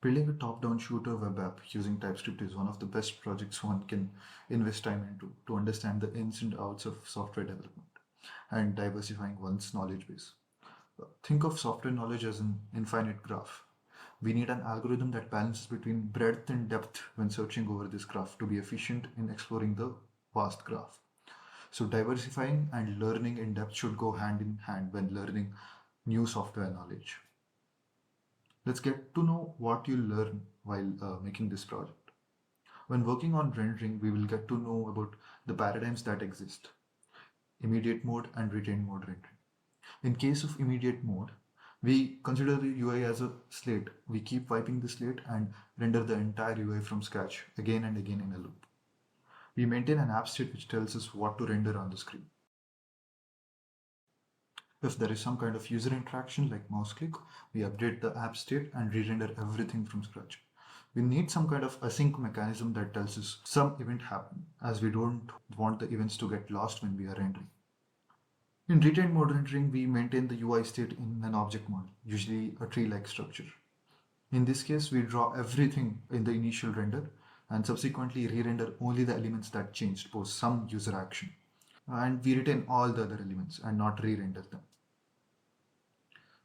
Building a top-down shooter web app using TypeScript is one of the best projects one can invest time into to understand the ins and outs of software development and diversifying one's knowledge base. Think of software knowledge as an infinite graph. We need an algorithm that balances between breadth and depth when searching over this graph to be efficient in exploring the vast graph. So diversifying and learning in depth should go hand in hand when learning new software knowledge. Let's get to know what you learn while making this project. When working on rendering, we will get to know about the paradigms that exist: immediate mode and retained mode rendering. In case of immediate mode, we consider the UI as a slate. We keep wiping the slate and render the entire UI from scratch again and again in a loop. We maintain an app state which tells us what to render on the screen. If there is some kind of user interaction like mouse click, we update the app state and re-render everything from scratch. We need some kind of async mechanism that tells us some event happened, as we don't want the events to get lost when we are rendering. In retained mode rendering, we maintain the UI state in an object model, usually a tree-like structure. In this case, we draw everything in the initial render and subsequently re-render only the elements that changed post some user action. And we retain all the other elements and not re-render them.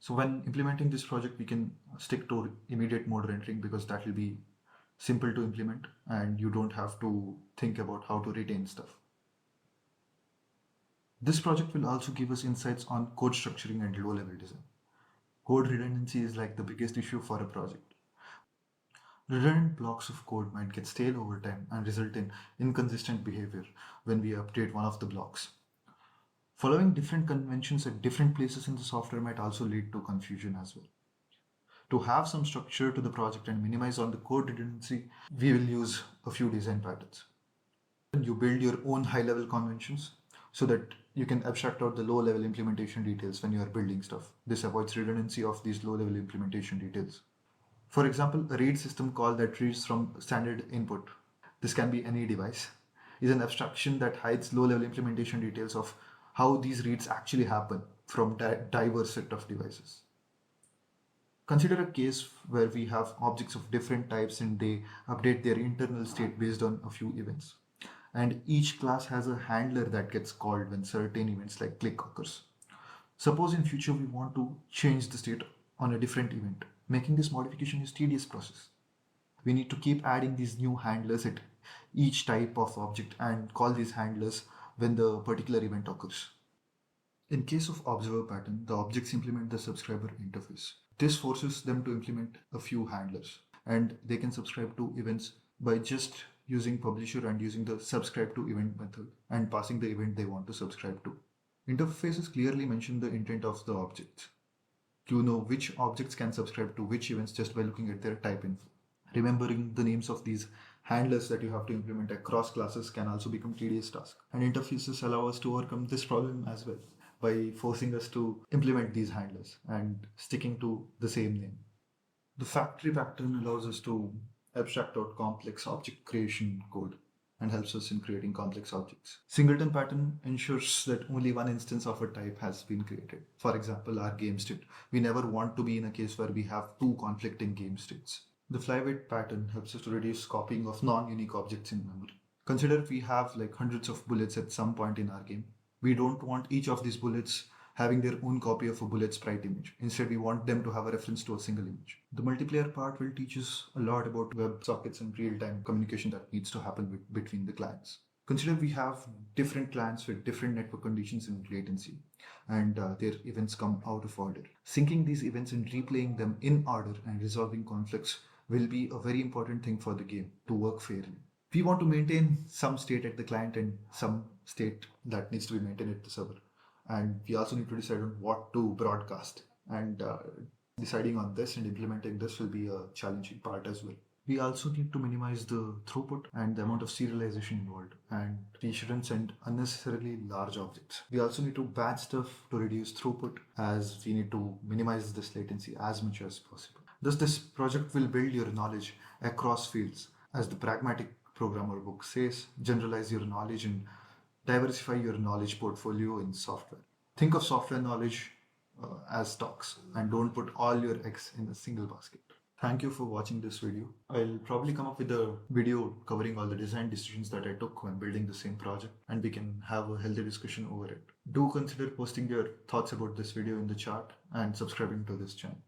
So when implementing this project, we can stick to immediate mode rendering because that will be simple to implement and you don't have to think about how to retain stuff. This project will also give us insights on code structuring and low-level design. Code redundancy is like the biggest issue for a project. Redundant blocks of code might get stale over time and result in inconsistent behavior when we update one of the blocks. Following different conventions at different places in the software might also lead to confusion as well. To have some structure to the project and minimize on the code redundancy, we will use a few design patterns. You build your own high-level conventions so that you can abstract out the low-level implementation details when you are building stuff. This avoids redundancy of these low-level implementation details. For example, a read system call that reads from standard input, this can be any device, is an abstraction that hides low-level implementation details of how these reads actually happen from diverse set of devices. Consider a case where we have objects of different types and they update their internal state based on a few events. And each class has a handler that gets called when certain events like click occurs. Suppose in future we want to change the state on a different event. Making this modification is a tedious process. We need to keep adding these new handlers at each type of object and call these handlers when the particular event occurs. In case of observer pattern, the objects implement the subscriber interface. This forces them to implement a few handlers and they can subscribe to events by just using publisher and using the subscribe to event method and passing the event they want to subscribe to. Interfaces clearly mention the intent of the objects. You know which objects can subscribe to which events just by looking at their type info. Remembering the names of these handlers that you have to implement across classes can also become a tedious task. And interfaces allow us to overcome this problem as well by forcing us to implement these handlers and sticking to the same name. The factory pattern allows us to abstract out complex object creation code and helps us in creating complex objects. Singleton pattern ensures that only one instance of a type has been created. For example, our game state. We never want to be in a case where we have two conflicting game states. The flyweight pattern helps us to reduce copying of non-unique objects in memory. Consider we have like hundreds of bullets at some point in our game. We don't want each of these bullets having their own copy of a bullet sprite image. Instead, we want them to have a reference to a single image. The multiplayer part will teach us a lot about WebSockets and real-time communication that needs to happen between the clients. Consider we have different clients with different network conditions and latency, and their events come out of order. Syncing these events and replaying them in order and resolving conflicts will be a very important thing for the game to work fairly. We want to maintain some state at the client and some state that needs to be maintained at the server. And we also need to decide on what to broadcast. And deciding on this and implementing this will be a challenging part as well. We also need to minimize the throughput and the amount of serialization involved. And we shouldn't send unnecessarily large objects. We also need to batch stuff to reduce throughput, as we need to minimize this latency as much as possible. Thus, this project will build your knowledge across fields. As the pragmatic programmer book says, generalize your knowledge and diversify your knowledge portfolio in software. Think of software knowledge as stocks and don't put all your eggs in a single basket. Thank you for watching this video. I'll probably come up with a video covering all the design decisions that I took when building the same project, and we can have a healthy discussion over it. Do consider posting your thoughts about this video in the chat and subscribing to this channel.